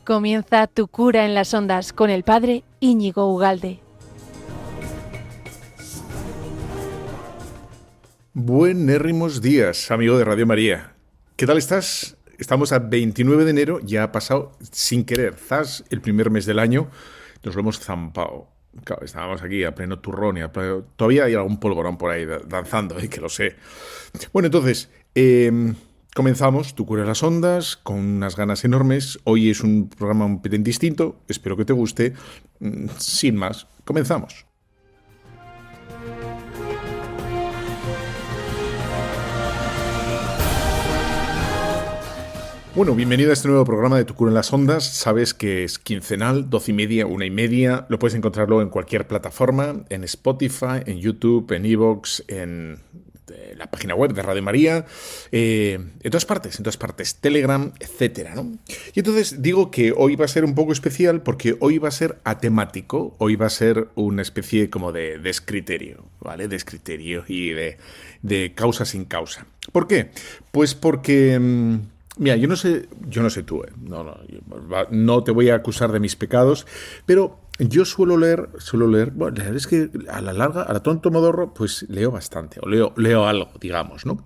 Comienza Tu cura en las ondas con el padre Íñigo Ugalde. Buenérrimos días, amigo de Radio María. ¿Qué tal estás? Estamos a 29 de enero, ya ha pasado sin querer, zas, el primer mes del año, nos lo hemos zampado. Claro, estábamos aquí a pleno turrón y todavía hay algún polvorón por ahí danzando, que lo sé. Bueno, entonces, comenzamos Tu cura en las ondas con unas ganas enormes. Hoy es un programa un pelín distinto, espero que te guste. Sin más, comenzamos. Bueno, bienvenido a este nuevo programa de Tu cura en las ondas. Sabes que es quincenal, 12:30, 1:30. Lo puedes encontrarlo en cualquier plataforma, en Spotify, en YouTube, en iVoox, en la página web de Radio María, en todas partes, Telegram, etcétera, ¿no? Y entonces digo que hoy va a ser un poco especial porque hoy va a ser atemático, hoy va a ser una especie como de descriterio, ¿vale? Descriterio y de causa sin causa. ¿Por qué? Pues porque... Mira, yo no sé tú, no te voy a acusar de mis pecados, pero yo suelo leer, bueno, la verdad es que a la larga, a la tonto modorro, pues leo bastante, o leo algo, digamos, ¿no?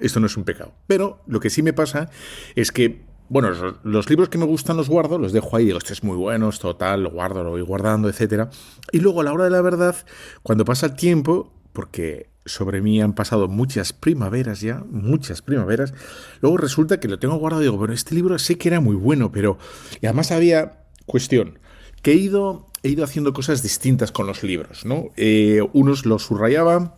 Esto no es un pecado. Pero lo que sí me pasa es que, bueno, los libros que me gustan los guardo, los dejo ahí, digo, este es muy bueno, esto tal, lo guardo, lo voy guardando, etcétera. Y luego a la hora de la verdad, cuando pasa el tiempo, porque sobre mí han pasado muchas primaveras, luego resulta que lo tengo guardado y digo, bueno, este libro sé que era muy bueno, pero... Y además había cuestión, que he ido haciendo cosas distintas con los libros, ¿no? Unos los subrayaba,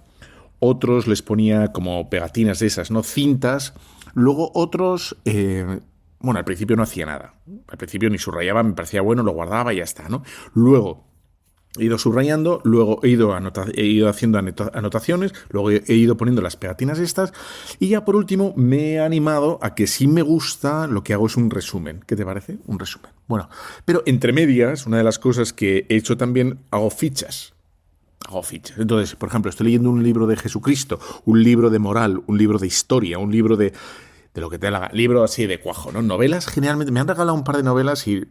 otros les ponía como pegatinas de esas, ¿no? Cintas, luego otros... bueno, al principio no hacía nada, al principio ni subrayaba, me parecía bueno, lo guardaba y ya está, ¿no? Luego... he ido subrayando, luego he ido haciendo anotaciones, luego he ido poniendo las pegatinas estas y ya por último me he animado a que si me gusta lo que hago es un resumen. ¿Qué te parece? Un resumen. Bueno, pero entre medias, una de las cosas que he hecho también, hago fichas. Entonces, por ejemplo, estoy leyendo un libro de Jesucristo, un libro de moral, un libro de historia, un libro de lo que te haga, libro así de cuajo, ¿no? Novelas, generalmente, me han regalado un par de novelas y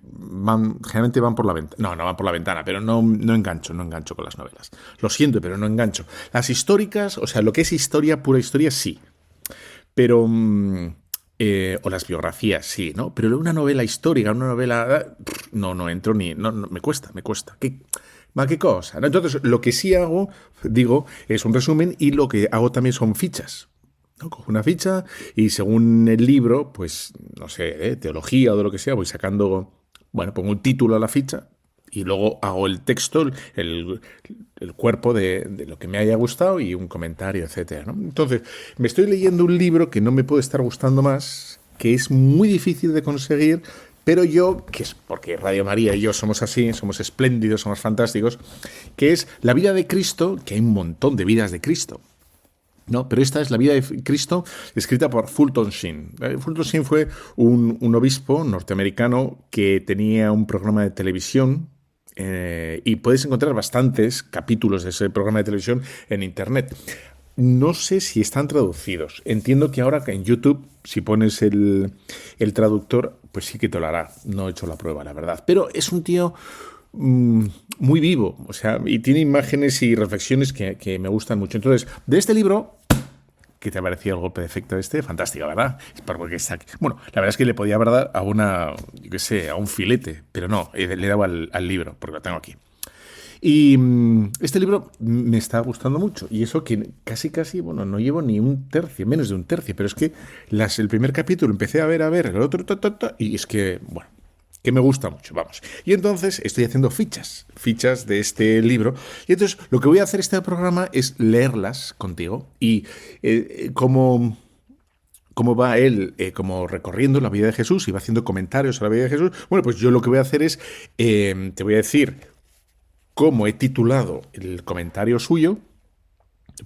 generalmente van por la ventana. No van por la ventana, pero no engancho con las novelas. Lo siento, pero no engancho. Las históricas, o sea, lo que es historia, pura historia, sí. Pero... o las biografías, sí, ¿no? Pero una novela histórica, una novela... No entro ni... No, me cuesta. ¿Qué cosa? ¿No? Entonces, lo que sí hago, digo, es un resumen y lo que hago también son fichas. ¿No? Cojo una ficha y según el libro, pues, no sé, teología o de lo que sea, voy sacando, bueno, pongo un título a la ficha y luego hago el texto, el cuerpo de lo que me haya gustado y un comentario, etcétera, ¿no? Entonces, me estoy leyendo un libro que no me puede estar gustando más, que es muy difícil de conseguir, pero yo, que es porque Radio María y yo somos así, somos espléndidos, somos fantásticos, que es La vida de Cristo, que hay un montón de vidas de Cristo. No, pero esta es La vida de Cristo, escrita por Fulton Sheen. Fulton Sheen fue un obispo norteamericano que tenía un programa de televisión y puedes encontrar bastantes capítulos de ese programa de televisión en Internet. No sé si están traducidos. Entiendo que ahora en YouTube, si pones el traductor, pues sí que te lo hará. No he hecho la prueba, la verdad. Pero es un tío... muy vivo, o sea, y tiene imágenes y reflexiones que me gustan mucho. Entonces, de este libro, ¿qué te ha parecido el golpe de efecto este? Fantástico, ¿verdad? Es porque está aquí. Bueno, la verdad es que le podía haber dado a a un filete, pero no, le he dado al libro, porque lo tengo aquí. Y este libro me está gustando mucho, y eso que casi, bueno, no llevo ni un tercio, menos de un tercio, pero es que el primer capítulo empecé a ver, el otro, y es que, bueno, que me gusta mucho, vamos. Y entonces estoy haciendo fichas de este libro. Y entonces lo que voy a hacer este programa es leerlas contigo y cómo va él como recorriendo la vida de Jesús y va haciendo comentarios a la vida de Jesús. Bueno, pues yo lo que voy a hacer es, te voy a decir cómo he titulado el comentario suyo.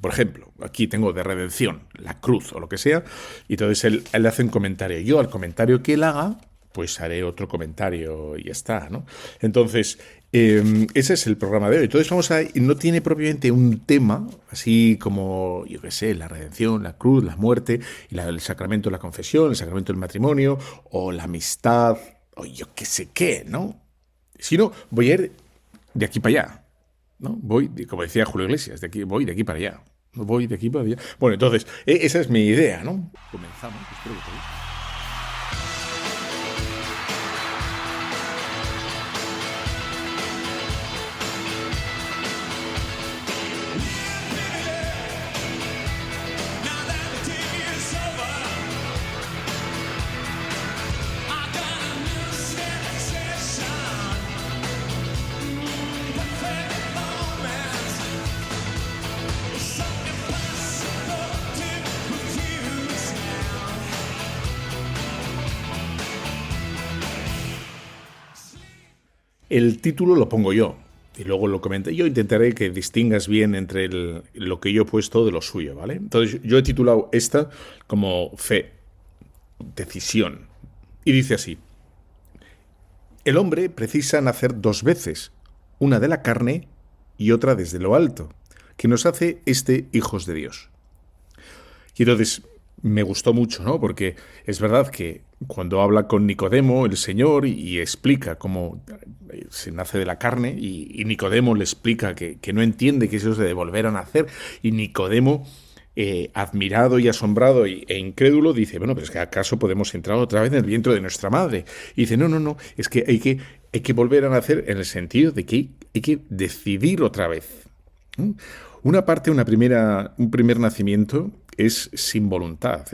Por ejemplo, aquí tengo de redención, la cruz o lo que sea, y entonces él hace un comentario. Yo al comentario que él haga, pues haré otro comentario y ya está, ¿no? Entonces, ese es el programa de hoy. Entonces no tiene propiamente un tema, así como, yo qué sé, la redención, la cruz, la muerte, el sacramento de la confesión, el sacramento del matrimonio, o la amistad, o yo qué sé qué, ¿no? Si no, voy a ir de aquí para allá, ¿no? Como decía Julio Iglesias, voy de aquí para allá. Voy de aquí para allá. Bueno, entonces, esa es mi idea, ¿no? Comenzamos, espero que te guste. El título lo pongo yo y luego lo comenté. Yo intentaré que distingas bien entre lo que yo he puesto de lo suyo, ¿vale? Entonces yo he titulado esta como fe, decisión. Y dice así: el hombre precisa nacer dos veces, una de la carne y otra desde lo alto, que nos hace hijos de Dios. Y entonces me gustó mucho, ¿no? Porque es verdad que cuando habla con Nicodemo, el Señor, y explica cómo se nace de la carne, y Nicodemo le explica que no entiende que eso es de volver a nacer, y Nicodemo, admirado y asombrado e incrédulo, dice, bueno, pero es que ¿acaso podemos entrar otra vez en el vientre de nuestra madre? Y dice, no, es que hay que volver a nacer en el sentido de que hay que decidir otra vez. Un primer nacimiento es sin voluntad,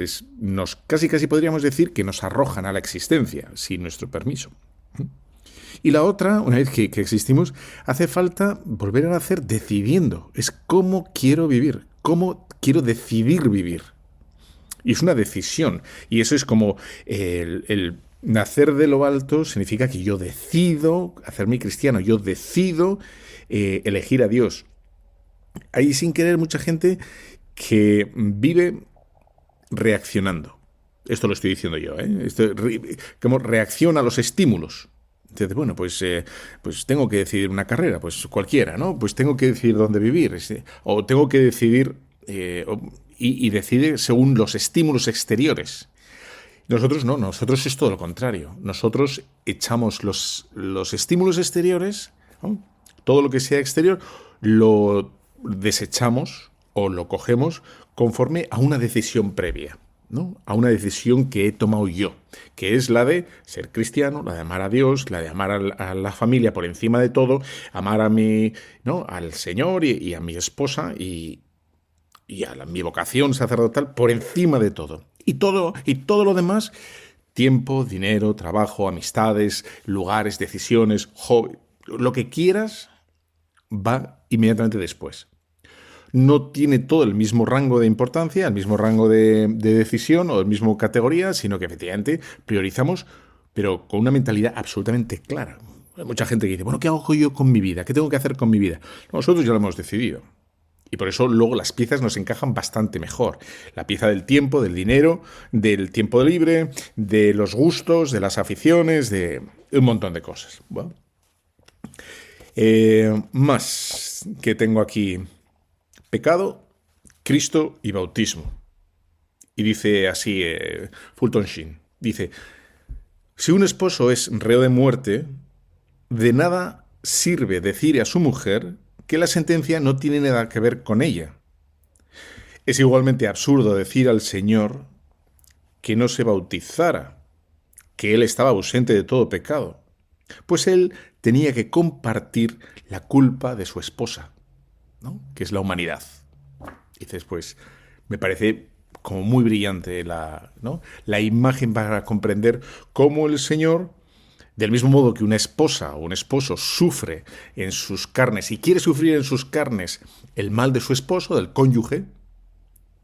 casi podríamos decir que nos arrojan a la existencia sin nuestro permiso. Y la otra, una vez que existimos, hace falta volver a nacer decidiendo. Es cómo quiero vivir, cómo quiero decidir vivir. Y es una decisión. Y eso es como el nacer de lo alto significa que yo decido hacerme cristiano, yo decido elegir a Dios. Hay sin querer mucha gente que vive reaccionando. Esto lo estoy diciendo yo, ¿eh? Como reacciona a los estímulos. Entonces, bueno, pues tengo que decidir una carrera, pues cualquiera, ¿no? Pues tengo que decidir dónde vivir, o tengo que decidir, y decide según los estímulos exteriores. Nosotros no, nosotros es todo lo contrario. Nosotros echamos los estímulos exteriores, ¿no? Todo lo que sea exterior, lo desechamos o lo cogemos conforme a una decisión previa, ¿no? A una decisión que he tomado yo, que es la de ser cristiano, la de amar a Dios, la de amar a la familia por encima de todo, amar a ¿no? Al Señor y a mi esposa y a mi vocación sacerdotal por encima de todo. Y todo lo demás, tiempo, dinero, trabajo, amistades, lugares, decisiones, hobby, lo que quieras, va inmediatamente después. No tiene todo el mismo rango de importancia, el mismo rango de decisión o el mismo categoría, sino que efectivamente priorizamos, pero con una mentalidad absolutamente clara. Hay mucha gente que dice, bueno, ¿qué hago yo con mi vida? ¿Qué tengo que hacer con mi vida? Nosotros ya lo hemos decidido. Y por eso luego las piezas nos encajan bastante mejor. La pieza del tiempo, del dinero, del tiempo libre, de los gustos, de las aficiones, de un montón de cosas. Bueno. Más que tengo aquí: pecado, Cristo y bautismo. Y dice así Fulton Sheen, dice, si un esposo es reo de muerte, de nada sirve decir a su mujer que la sentencia no tiene nada que ver con ella. Es igualmente absurdo decir al Señor que no se bautizara, que él estaba ausente de todo pecado, pues él tenía que compartir la culpa de su esposa, ¿no? Que es la humanidad. Dices, pues, me parece como muy brillante la imagen para comprender cómo el Señor, del mismo modo que una esposa o un esposo sufre en sus carnes y quiere sufrir en sus carnes el mal de su esposo, del cónyuge,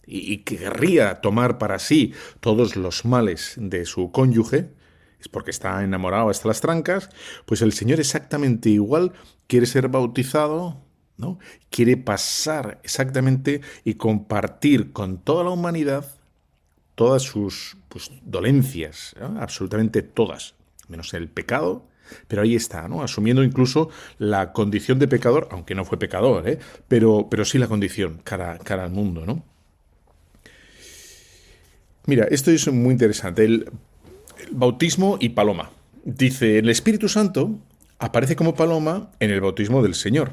y querría tomar para sí todos los males de su cónyuge, es porque está enamorado hasta las trancas, pues el Señor exactamente igual quiere ser bautizado, ¿no? Quiere pasar exactamente y compartir con toda la humanidad todas sus dolencias, ¿no? Absolutamente todas, menos el pecado, pero ahí está, ¿no? Asumiendo incluso la condición de pecador, aunque no fue pecador, pero sí la condición cara al mundo, ¿no? Mira, esto es muy interesante, el bautismo y paloma. Dice, el Espíritu Santo aparece como paloma en el bautismo del Señor.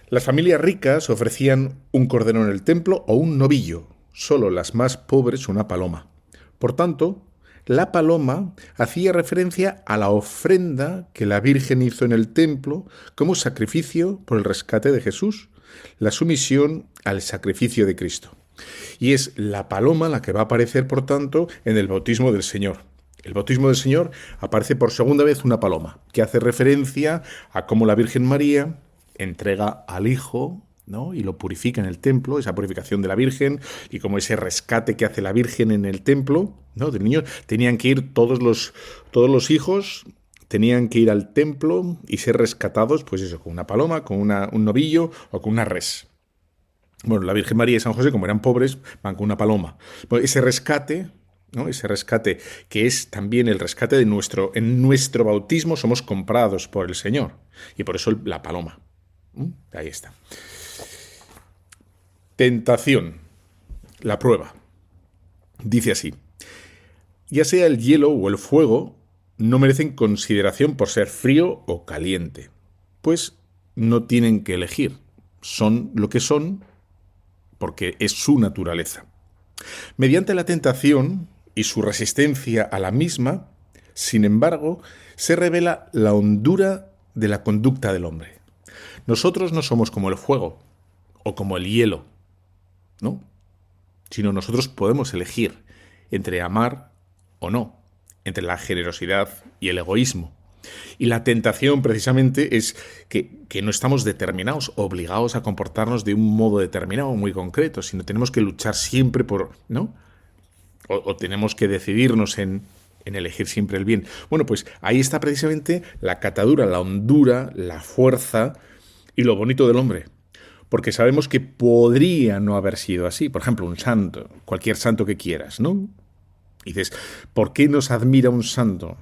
Las familias ricas ofrecían un cordero en el templo o un novillo, solo las más pobres una paloma. Por tanto, la paloma hacía referencia a la ofrenda que la Virgen hizo en el templo como sacrificio por el rescate de Jesús, la sumisión al sacrificio de Cristo. Y es la paloma la que va a aparecer, por tanto, en el bautismo del Señor. El bautismo del Señor aparece por segunda vez una paloma, que hace referencia a cómo la Virgen María entrega al Hijo, ¿no? Y lo purifica en el templo, esa purificación de la Virgen, y como ese rescate que hace la Virgen en el templo, ¿no? Del niño, tenían que ir todos los hijos, tenían que ir al templo y ser rescatados, pues eso, con una paloma, con un novillo o con una res. Bueno, la Virgen María y San José, como eran pobres, van con una paloma. Bueno, ese rescate, ¿no? Ese rescate que es también el rescate de en nuestro bautismo somos comprados por el Señor, y por eso la paloma. Ahí está. Tentación, la prueba. Dice así: ya sea el hielo o el fuego, no merecen consideración por ser frío o caliente, pues no tienen que elegir. Son lo que son porque es su naturaleza. Mediante la tentación y su resistencia a la misma, sin embargo, se revela la hondura de la conducta del hombre. Nosotros no somos como el fuego o como el hielo, ¿no? Sino nosotros podemos elegir entre amar o no, entre la generosidad y el egoísmo. Y la tentación precisamente es que no estamos determinados, obligados a comportarnos de un modo determinado, muy concreto, sino tenemos que luchar siempre por, ¿no? O tenemos que decidirnos en elegir siempre el bien. Bueno, pues ahí está precisamente la catadura, la hondura, la fuerza y lo bonito del hombre. Porque sabemos que podría no haber sido así. Por ejemplo, un santo, cualquier santo que quieras, ¿no? Y dices, ¿por qué nos admira un santo?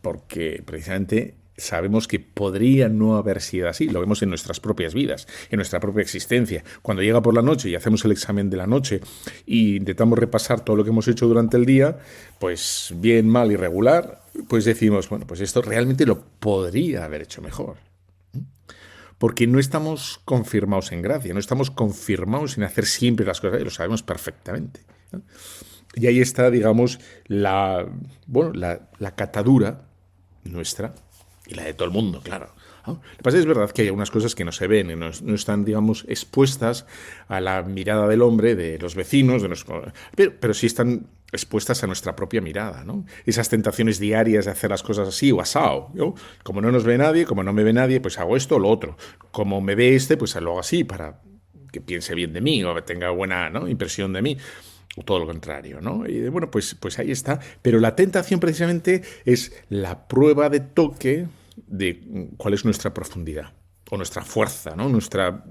Porque precisamente sabemos que podría no haber sido así. Lo vemos en nuestras propias vidas, en nuestra propia existencia. Cuando llega por la noche y hacemos el examen de la noche e intentamos repasar todo lo que hemos hecho durante el día, pues bien, mal, irregular, pues decimos, bueno, pues esto realmente lo podría haber hecho mejor. Porque no estamos confirmados en gracia, no estamos confirmados en hacer siempre las cosas, y lo sabemos perfectamente, ¿no? Y ahí está, digamos, la catadura nuestra y la de todo el mundo, claro, ¿no? Lo que pasa es verdad que hay algunas cosas que no se ven y no están, digamos, expuestas a la mirada del hombre, de los vecinos, pero sí están expuestas a nuestra propia mirada, ¿no? Esas tentaciones diarias de hacer las cosas así o asao, ¿no? Como no nos ve nadie, como no me ve nadie, pues hago esto o lo otro. Como me ve pues lo hago así para que piense bien de mí o tenga buena, ¿no?, impresión de mí. O todo lo contrario, ¿no? Y bueno, pues ahí está. Pero la tentación precisamente es la prueba de toque de cuál es nuestra profundidad o nuestra fuerza, ¿no? Nuestra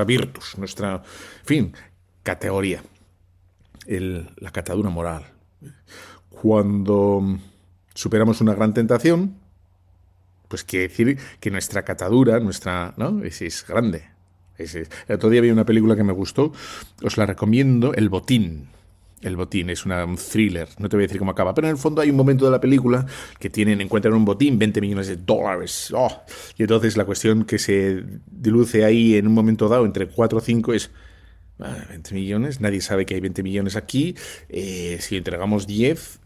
virtus, nuestra, en fin, categoría. La catadura moral. Cuando superamos una gran tentación, pues quiere decir que nuestra catadura, ¿no?, es grande. El otro día vi una película que me gustó, os la recomiendo, El Botín. El Botín es un thriller, no te voy a decir cómo acaba, pero en el fondo hay un momento de la película que encuentran un botín, $20 millones. Y entonces la cuestión que se diluce ahí en un momento dado entre 4 o 5 es 20 millones, nadie sabe que hay 20 millones aquí, si entregamos 10,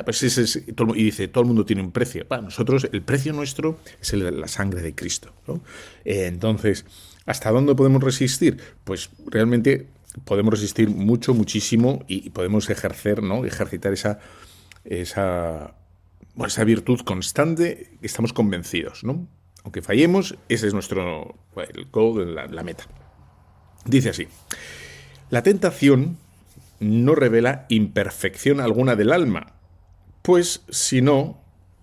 pues y dice, todo el mundo tiene un precio. Nosotros, el precio nuestro es la sangre de Cristo, ¿no? Entonces, ¿hasta dónde podemos resistir? Pues realmente podemos resistir muchísimo y podemos ejercer, ¿no?, ejercitar esa virtud constante, estamos convencidos, ¿no? Aunque fallemos, ese es nuestro el goal, la meta. Dice así: la tentación no revela imperfección alguna del alma, pues si no,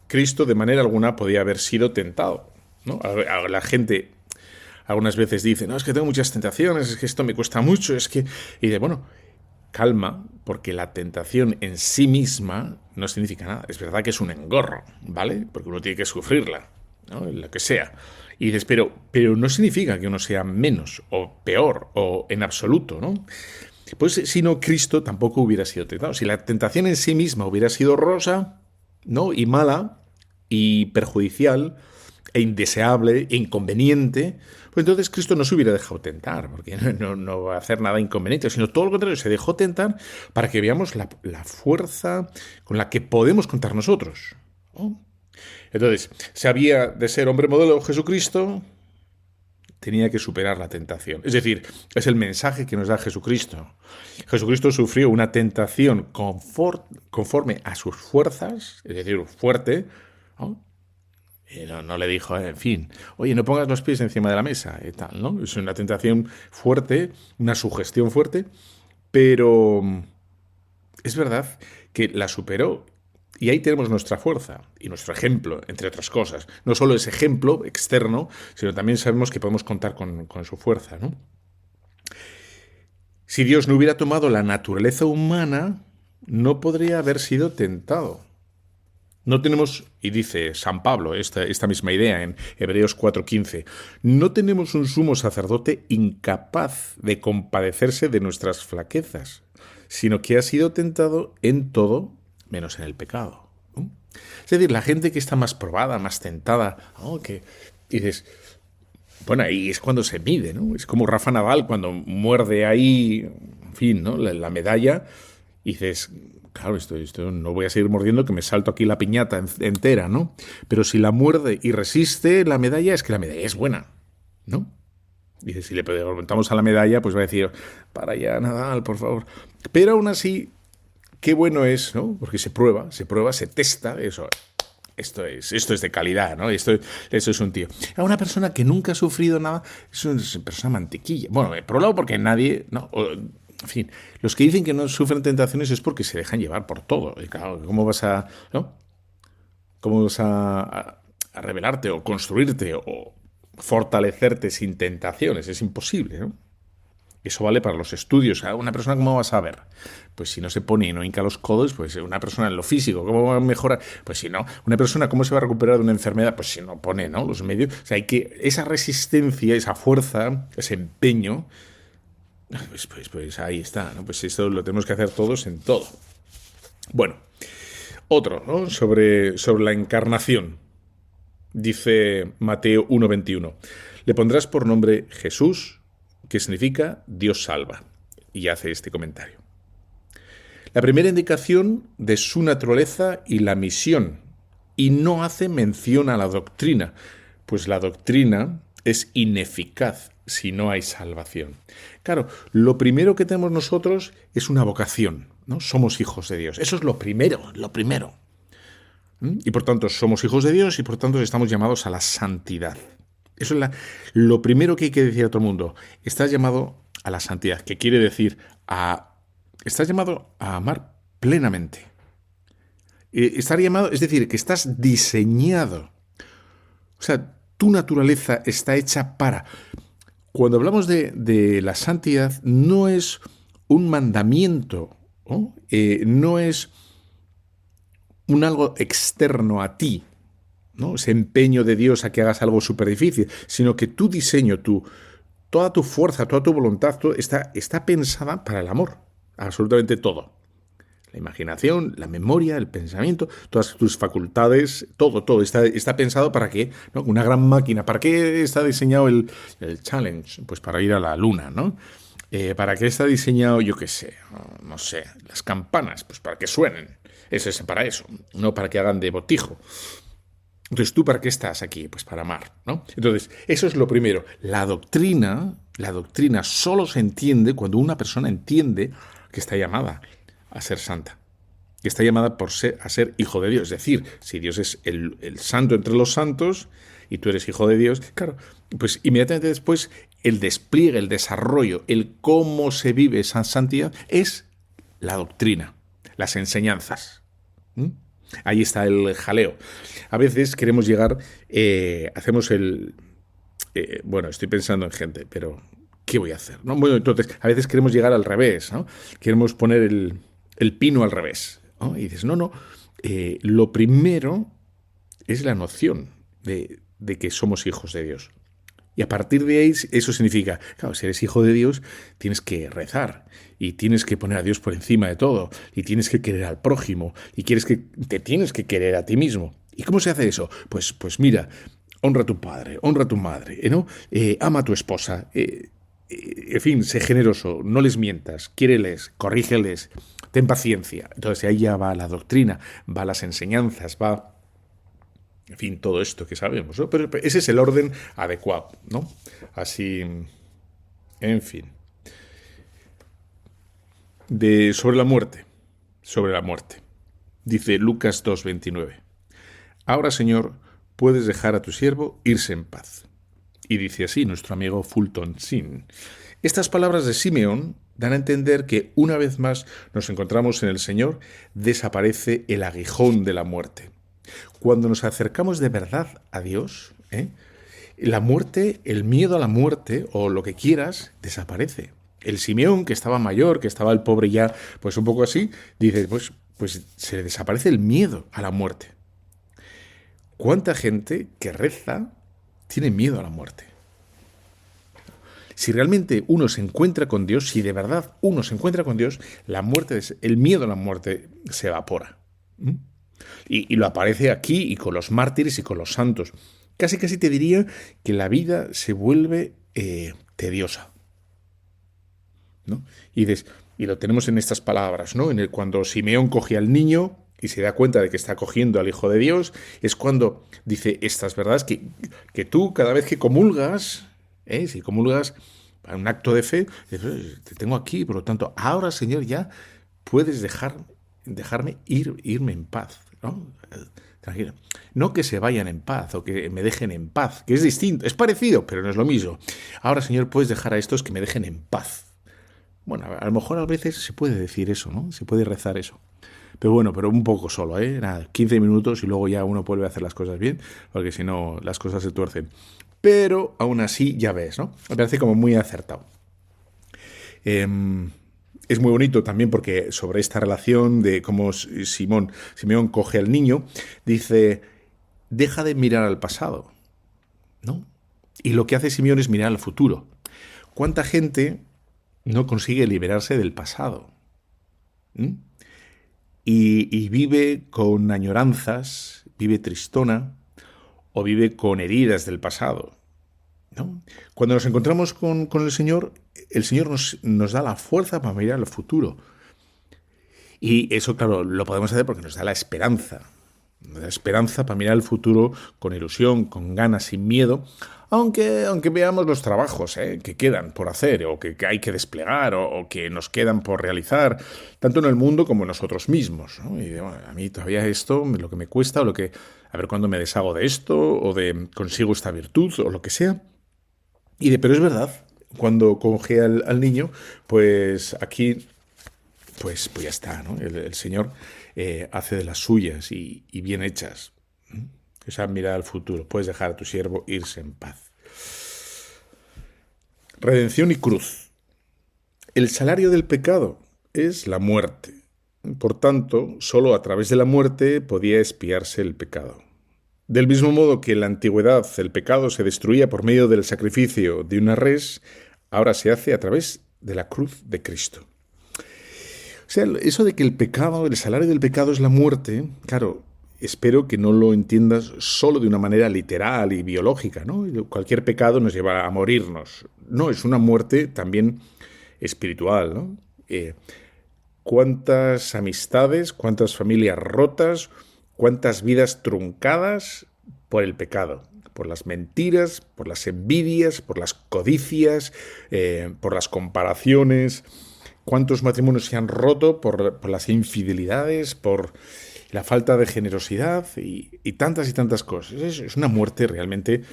Cristo de manera alguna podía haber sido tentado, ¿no? A la gente algunas veces dice, no, es que tengo muchas tentaciones, es que esto me cuesta mucho, es que... Y dice, bueno, calma, porque la tentación en sí misma no significa nada. Es verdad que es un engorro, ¿vale? Porque uno tiene que sufrirla, ¿no?, lo que sea. Y dices, pero no significa que uno sea menos o peor o en absoluto, ¿no? Pues si no, Cristo tampoco hubiera sido tentado. Si la tentación en sí misma hubiera sido rosa, ¿no? Y mala, y perjudicial, e indeseable, e inconveniente, pues entonces Cristo no se hubiera dejado tentar, porque no va a hacer nada inconveniente, sino todo lo contrario, se dejó tentar para que veamos la fuerza con la que podemos contar nosotros, ¿no? Entonces, si había de ser hombre modelo Jesucristo, tenía que superar la tentación. Es decir, es el mensaje que nos da Jesucristo. Jesucristo sufrió una tentación conforme a sus fuerzas, es decir, fuerte, ¿no? Y no le dijo, en fin, oye, no pongas los pies encima de la mesa y tal, ¿no? Es una tentación fuerte, una sugestión fuerte, pero es verdad que la superó. Y ahí tenemos nuestra fuerza y nuestro ejemplo, entre otras cosas. No solo ese ejemplo externo, sino también sabemos que podemos contar con su fuerza, ¿no? Si Dios no hubiera tomado la naturaleza humana, no podría haber sido tentado. No tenemos, y dice San Pablo esta misma idea en Hebreos 4:15, no tenemos un sumo sacerdote incapaz de compadecerse de nuestras flaquezas, sino que ha sido tentado en todo menos en el pecado, ¿no? Es decir, la gente que está más probada, más tentada, ¿no? Que dices, bueno, ahí es cuando se mide, ¿no? Es como Rafa Nadal cuando muerde ahí, en fin, ¿no? La medalla, y dices, claro, esto no voy a seguir mordiendo, que me salto aquí la piñata entera, ¿no? Pero si la muerde y resiste la medalla, es que la medalla es buena, ¿no? Dice, si le preguntamos a la medalla, pues va a decir, para allá, Nadal, por favor. Pero aún así, qué bueno es, ¿no? Porque se prueba, se testa, eso. Esto es de calidad, ¿no? Eso es un tío. A una persona que nunca ha sufrido nada, es una persona mantequilla. Bueno, por un lado porque nadie, ¿no? En fin, los que dicen que no sufren tentaciones es porque se dejan llevar por todo. Y claro, ¿cómo vas a, ¿no? ¿Cómo vas a rebelarte o construirte o fortalecerte sin tentaciones? Es imposible, ¿no? Eso vale para los estudios. ¿A una persona cómo va a saber? Pues si no se pone y no hinca los codos, pues una persona en lo físico, ¿cómo va a mejorar? Pues si no, una persona cómo se va a recuperar de una enfermedad, pues si no pone, ¿no?, los medios. O sea, hay que esa resistencia, esa fuerza, ese empeño, pues ahí está, ¿no? Pues esto lo tenemos que hacer todos en todo. Bueno, otro, ¿no?, sobre la encarnación. Dice Mateo 1:21. Le pondrás por nombre Jesús, que significa Dios salva. Y hace este comentario. La primera indicación de su naturaleza y la misión, y no hace mención a la doctrina, pues la doctrina es ineficaz si no hay salvación. Claro, lo primero que tenemos nosotros es una vocación, ¿no? Somos hijos de Dios. Eso es lo primero. Y por tanto somos hijos de Dios y por tanto estamos llamados a la santidad. Eso es lo primero que hay que decir a todo el mundo. Estás llamado a la santidad, que quiere decir estás llamado a amar plenamente. Estar llamado, es decir, que estás diseñado. O sea, tu naturaleza está hecha para. Cuando hablamos de la santidad, no es un mandamiento, ¿no? No es un algo externo a ti, ¿no? Ese empeño de Dios a que hagas algo súper difícil, sino que tu diseño, toda tu fuerza, toda tu voluntad, está pensada para el amor, absolutamente todo. La imaginación, la memoria, el pensamiento, todas tus facultades, todo está pensado para qué, ¿no? Una gran máquina. ¿Para qué está diseñado el Challenge? Pues para ir a la luna, ¿no? ¿Para qué está diseñado, yo qué sé, no sé, las campanas? Pues para que suenen. Es para eso, no para que hagan de botijo. Entonces, ¿tú para qué estás aquí? Pues para amar, ¿no? Entonces, eso es lo primero. La doctrina solo se entiende cuando una persona entiende que está llamada a ser santa, que está llamada a ser hijo de Dios. Es decir, si Dios es el santo entre los santos y tú eres hijo de Dios, claro, pues inmediatamente después el despliegue, el desarrollo, el cómo se vive esa santidad es la doctrina, las enseñanzas. Ahí está el jaleo. A veces queremos llegar, hacemos bueno, estoy pensando en gente, pero ¿qué voy a hacer?, ¿no? Bueno, entonces, a veces queremos llegar al revés, ¿no? Queremos poner el pino al revés, ¿no? Y dices, no, lo primero es la noción de que somos hijos de Dios. Y a partir de ahí, eso significa, claro, si eres hijo de Dios, tienes que rezar y tienes que poner a Dios por encima de todo y tienes que querer al prójimo y te tienes que querer a ti mismo. ¿Y cómo se hace eso? Pues mira, honra a tu padre, honra a tu madre, ¿no? Ama a tu esposa, en fin, sé generoso, no les mientas, quiéreles, corrígeles, ten paciencia. Entonces ahí ya va la doctrina, va las enseñanzas, va... En fin, todo esto que sabemos, ¿no? Pero ese es el orden adecuado, ¿no? Así, en fin. Sobre la muerte. Dice Lucas 2:29. Ahora, Señor, puedes dejar a tu siervo irse en paz. Y dice así nuestro amigo Fulton Sheen. Estas palabras de Simeón dan a entender que una vez más nos encontramos en el Señor, desaparece el aguijón de la muerte. Cuando nos acercamos de verdad a Dios, la muerte, el miedo a la muerte o lo que quieras, desaparece. El Simeón, que estaba mayor, que estaba el pobre ya, pues un poco así, dice, pues se le desaparece el miedo a la muerte. ¿Cuánta gente que reza tiene miedo a la muerte? Si realmente uno se encuentra con Dios, si de verdad uno se encuentra con Dios, el miedo a la muerte se evapora. Y lo aparece aquí y con los mártires y con los santos. Casi te diría que la vida se vuelve tediosa, ¿no? Y lo tenemos en estas palabras, ¿no? Cuando Simeón coge al niño y se da cuenta de que está cogiendo al Hijo de Dios, es cuando dice estas verdades que tú cada vez que comulgas, si comulgas para un acto de fe, te tengo aquí, por lo tanto, ahora, Señor, ya puedes dejarme irme en paz, ¿no? Tranquilo. No que se vayan en paz o que me dejen en paz, que es distinto, es parecido, pero no es lo mismo. Ahora, Señor, puedes dejar a estos que me dejen en paz. Bueno, a lo mejor a veces se puede decir eso, ¿no? Se puede rezar eso. Pero bueno, pero un poco solo, Nada, 15 minutos y luego ya uno vuelve a hacer las cosas bien, porque si no, las cosas se tuercen. Pero aún así, ya ves, ¿no? Me parece como muy acertado. Es muy bonito también porque sobre esta relación de cómo Simeón coge al niño, dice, deja de mirar al pasado, ¿no? Y lo que hace Simeón es mirar al futuro. ¿Cuánta gente no consigue liberarse del pasado? Y vive con añoranzas, vive tristona o vive con heridas del pasado, ¿no? Cuando nos encontramos con el Señor nos da la fuerza para mirar al futuro. Y eso, claro, lo podemos hacer porque nos da la esperanza. Nos da esperanza para mirar al futuro con ilusión, con ganas, sin miedo, aunque veamos los trabajos que quedan por hacer o que hay que desplegar o que nos quedan por realizar, tanto en el mundo como en nosotros mismos, ¿no? Y bueno, a mí todavía esto, lo que me cuesta, a ver cuándo me deshago de esto o consigo esta virtud o lo que sea. Pero es verdad, cuando coge al niño, pues aquí, pues ya está, ¿no? El Señor hace de las suyas y bien hechas. Esa mirada al futuro. Puedes dejar a tu siervo irse en paz. Redención y cruz. El salario del pecado es la muerte. Por tanto, solo a través de la muerte podía expiarse el pecado. Del mismo modo que en la antigüedad el pecado se destruía por medio del sacrificio de una res, ahora se hace a través de la cruz de Cristo. O sea, eso de que el salario del pecado es la muerte, claro, espero que no lo entiendas solo de una manera literal y biológica, ¿no? Cualquier pecado nos lleva a morirnos. No, es una muerte también espiritual, ¿no? ¿Cuántas amistades, cuántas familias rotas, cuántas vidas truncadas por el pecado? Por las mentiras, por las envidias, por las codicias, por las comparaciones. ¿Cuántos matrimonios se han roto por las infidelidades, por la falta de generosidad y tantas cosas? Es una muerte realmente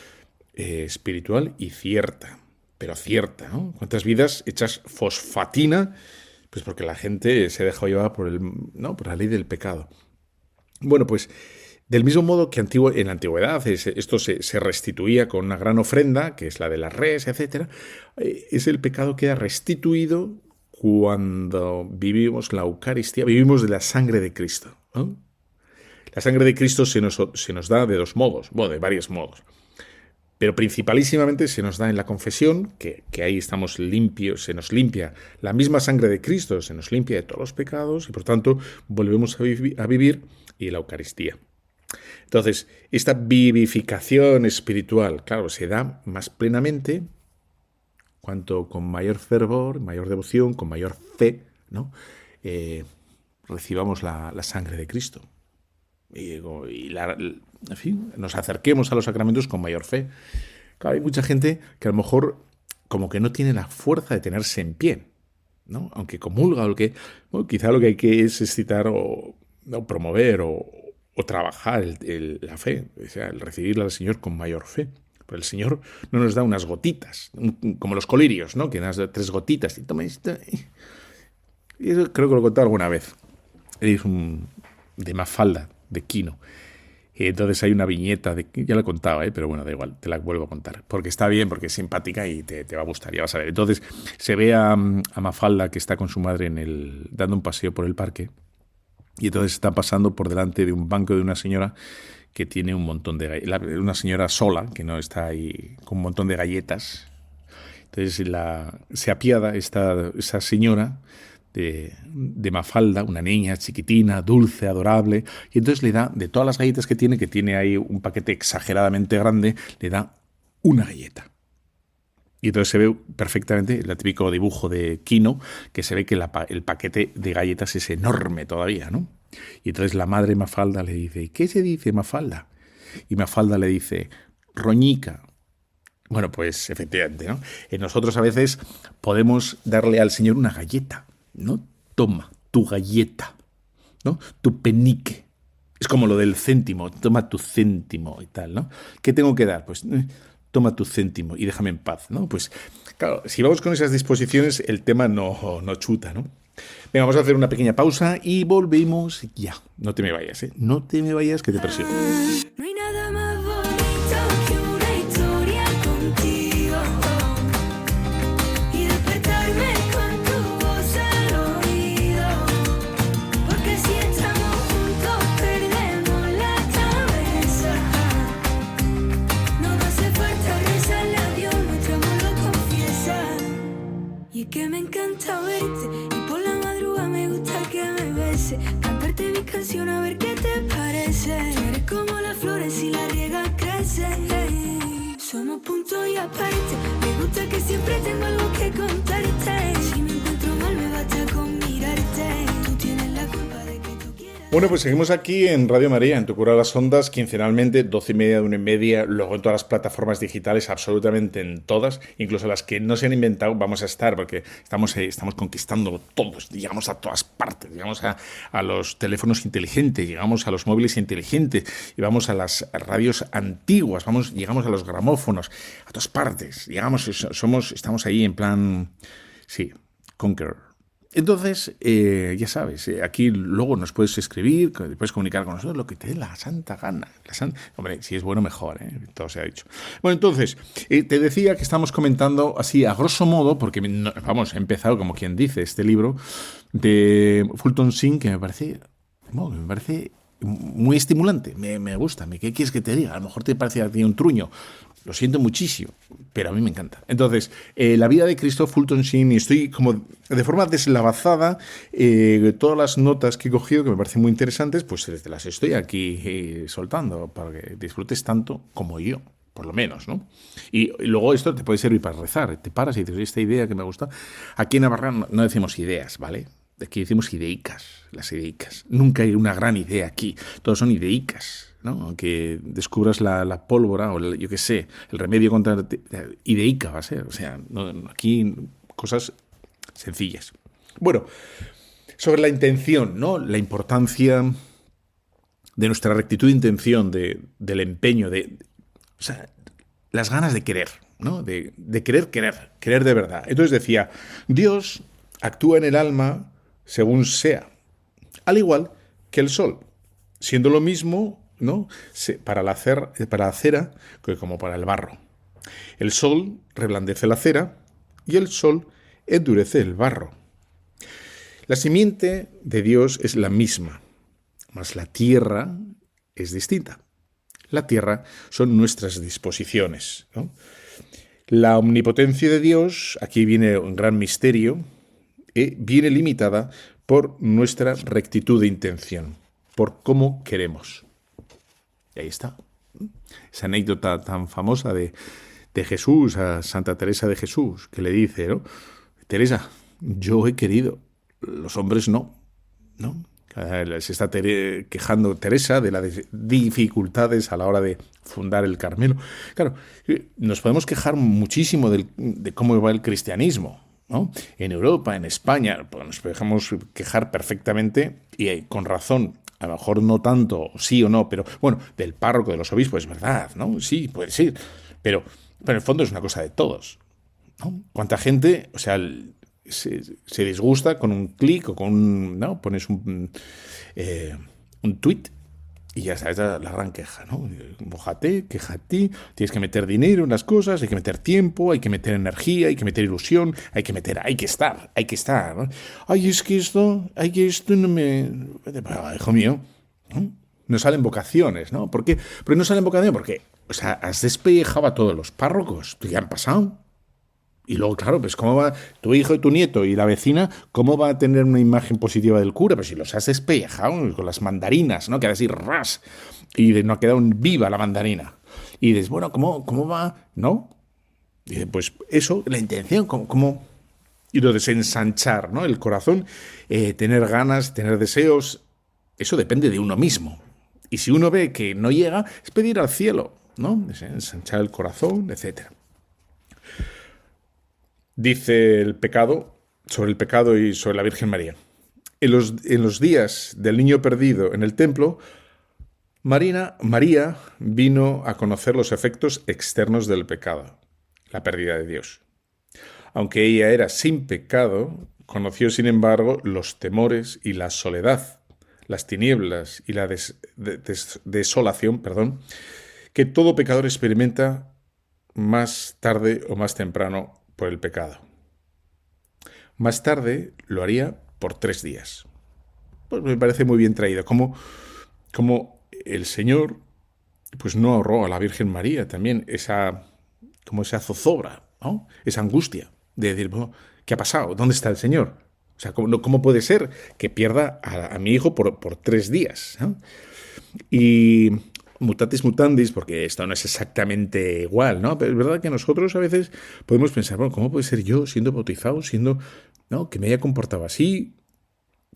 espiritual y cierta, pero cierta, ¿no? ¿Cuántas vidas hechas fosfatina? Pues porque la gente se dejó llevar por la ley del pecado. Bueno, pues del mismo modo que en la antigüedad esto se restituía con una gran ofrenda, que es la de la res, etc., el pecado queda restituido cuando vivimos la Eucaristía, vivimos de la sangre de Cristo, ¿no? La sangre de Cristo se nos da de dos modos, de varios modos. Pero principalísimamente se nos da en la confesión, que ahí estamos limpios, se nos limpia la misma sangre de Cristo, se nos limpia de todos los pecados y por tanto volvemos a vivir, y la Eucaristía. Entonces, esta vivificación espiritual, claro, se da más plenamente cuanto con mayor fervor, mayor devoción, con mayor fe, ¿no? Recibamos la sangre de Cristo. En fin, nos acerquemos a los sacramentos con mayor fe. Claro, hay mucha gente que a lo mejor como que no tiene la fuerza de tenerse en pie, ¿no? Aunque comulga o lo que... Bueno, quizá lo que hay que es excitar o promover o trabajar la fe, o sea, el recibirla al Señor con mayor fe. Pero el Señor no nos da unas gotitas, como los colirios, ¿no? Que das 3 gotitas y toma esto. Y eso creo que lo he contado alguna vez. Es de Mafalda, de Quino. Y entonces hay una viñeta, ya lo he contado, pero bueno, da igual, te la vuelvo a contar. Porque está bien, porque es simpática y te va a gustar, ya vas a ver. Entonces se ve a Mafalda que está con su madre dando un paseo por el parque. Y entonces está pasando por delante de un banco de una señora que tiene un montón de galletas. Una señora sola, que no está ahí, con un montón de galletas. Entonces se apiada esa señora de Mafalda, una niña chiquitina, dulce, adorable, y entonces le da, de todas las galletas que tiene ahí un paquete exageradamente grande, le da una galleta. Y entonces se ve perfectamente el típico dibujo de Quino, que se ve que el paquete de galletas es enorme todavía, ¿no? Y entonces la madre Mafalda le dice, ¿qué se dice, Mafalda? Y Mafalda le dice, roñica. Bueno, pues efectivamente, ¿no? Nosotros a veces podemos darle al Señor una galleta, ¿no? Toma, tu galleta, ¿no? Tu penique. Es como lo del céntimo, toma tu céntimo y tal, ¿no? ¿Qué tengo que dar? Pues toma tu céntimo y déjame en paz, ¿no? Pues claro, si vamos con esas disposiciones, el tema no chuta, ¿no? Venga, vamos a hacer una pequeña pausa y volvemos ya. No te me vayas, ¿eh? No te me vayas, que te persigo. No hay nada más bonito que una historia contigo y despertarme con tu voz al oído, porque si estamos juntos perdemos la cabeza. No nos hace falta rezarle a Dios, nuestro amor lo confiesa. Y es que me encanta verte y por la madrugada me gusta que me beses, cantarte mi canción a ver qué te parece. Eres como las flores y la riegas crecen. Somos punto y aparte. Me gusta que siempre tengo algo que contarte. Si me encuentro mal me basta con mirarte. Tú tienes la culpa de que tú quieras. Bueno, pues seguimos aquí en Radio María, en Tu Cura de las Ondas, quincenalmente, 12:30, 1:30, luego en todas las plataformas digitales, absolutamente en todas, incluso las que no se han inventado, vamos a estar, porque estamos conquistando todos, llegamos a todas partes, llegamos a los teléfonos inteligentes, llegamos a los móviles inteligentes, y vamos a las radios antiguas, llegamos a los gramófonos, a todas partes, estamos ahí en plan, sí, Conquer. Entonces, ya sabes, aquí luego nos puedes escribir, puedes comunicar con nosotros lo que te dé la santa gana. Hombre, si es bueno, mejor, todo se ha dicho. Bueno, entonces, te decía que estamos comentando así a grosso modo, porque he empezado, como quien dice, este libro de Fulton Sheen, que me parece muy estimulante, me gusta. ¿Qué quieres que te diga? A lo mejor te parece a ti un truño. Lo siento muchísimo, pero a mí me encanta. Entonces, la vida de Cristo, Fulton Sheen, y estoy como de forma deslavazada, todas las notas que he cogido, que me parecen muy interesantes, pues te las estoy aquí soltando para que disfrutes tanto como yo, por lo menos, ¿no? Y luego esto te puede servir para rezar. Te paras y dices, esta idea que me gusta. Aquí en Navarra no decimos ideas, ¿vale? Aquí decimos ideicas, las ideicas. Nunca hay una gran idea aquí, todos son ideicas, ¿no? Aunque descubras la pólvora o yo qué sé, el remedio contra ideica va a ser, o sea, aquí cosas sencillas. Bueno, sobre la intención, ¿no? La importancia de nuestra rectitud de intención, del empeño, o sea, las ganas de querer, ¿no? De querer de verdad. Entonces decía, Dios actúa en el alma según sea, al igual que el sol, siendo lo mismo, ¿no? para la cera como para el barro. El sol reblandece la cera y el sol endurece el barro. La simiente de Dios es la misma, mas la tierra es distinta. La tierra son nuestras disposiciones, ¿no? La omnipotencia de Dios, aquí viene un gran misterio, viene limitada por nuestra rectitud de intención, por cómo queremos. Y ahí está. Esa anécdota tan famosa de Jesús a Santa Teresa de Jesús, que le dice, ¿no? Teresa, yo he querido, los hombres no, ¿no? Se está quejando Teresa de las dificultades a la hora de fundar el Carmelo. Claro, nos podemos quejar muchísimo de cómo va el cristianismo, ¿no? En Europa, en España, pues nos podemos quejar perfectamente y con razón. A lo mejor no tanto, sí o no, pero bueno, del párroco, de los obispos, es verdad, ¿no? Sí, puede ser. Pero en el fondo es una cosa de todos, ¿no? ¿Cuánta gente, o sea, se disgusta con un clic o con un, ¿no? Pones un tuit y ya sabes la gran queja, ¿no? Mójate, quéjate, tienes que meter dinero en las cosas, hay que meter tiempo, hay que meter energía, hay que meter ilusión, hay que estar, ¿no? Ay, es que esto no me... Hijo mío, ¿no? No salen vocaciones, ¿no? ¿Por qué? Porque no salen vocaciones porque, o sea, has despellejado a todos los párrocos, ya han pasado. Y luego, claro, pues cómo va tu hijo y tu nieto y la vecina, cómo va a tener una imagen positiva del cura, pues si los has despellejado con las mandarinas, ¿no? Queda así ras y no ha quedado viva la mandarina. Y dices, bueno, ¿cómo va? ¿No? Y dices, pues eso, la intención, ¿cómo? Y lo de desensanchar, ¿no? El corazón, tener ganas, tener deseos, eso depende de uno mismo. Y si uno ve que no llega, es pedir al cielo, ¿no? Desensanchar el corazón, etcétera. Dice el pecado y sobre la Virgen María. En los días del niño perdido en el templo, María vino a conocer los efectos externos del pecado, la pérdida de Dios. Aunque ella era sin pecado, conoció sin embargo los temores y la soledad, las tinieblas y la desolación, que todo pecador experimenta más tarde o más temprano por el pecado. Más tarde lo haría por 3 días. Pues me parece muy bien traído. Como el Señor pues no ahorró a la Virgen María también esa zozobra, ¿no? Esa angustia de decir, bueno, ¿qué ha pasado? ¿Dónde está el Señor? O sea, ¿cómo puede ser que pierda a mi hijo por 3 días? ¿No? Y mutatis mutandis, porque esto no es exactamente igual, ¿no? Pero es verdad que nosotros a veces podemos pensar, bueno, ¿cómo puede ser yo siendo bautizado, ¿no? Que me haya comportado así,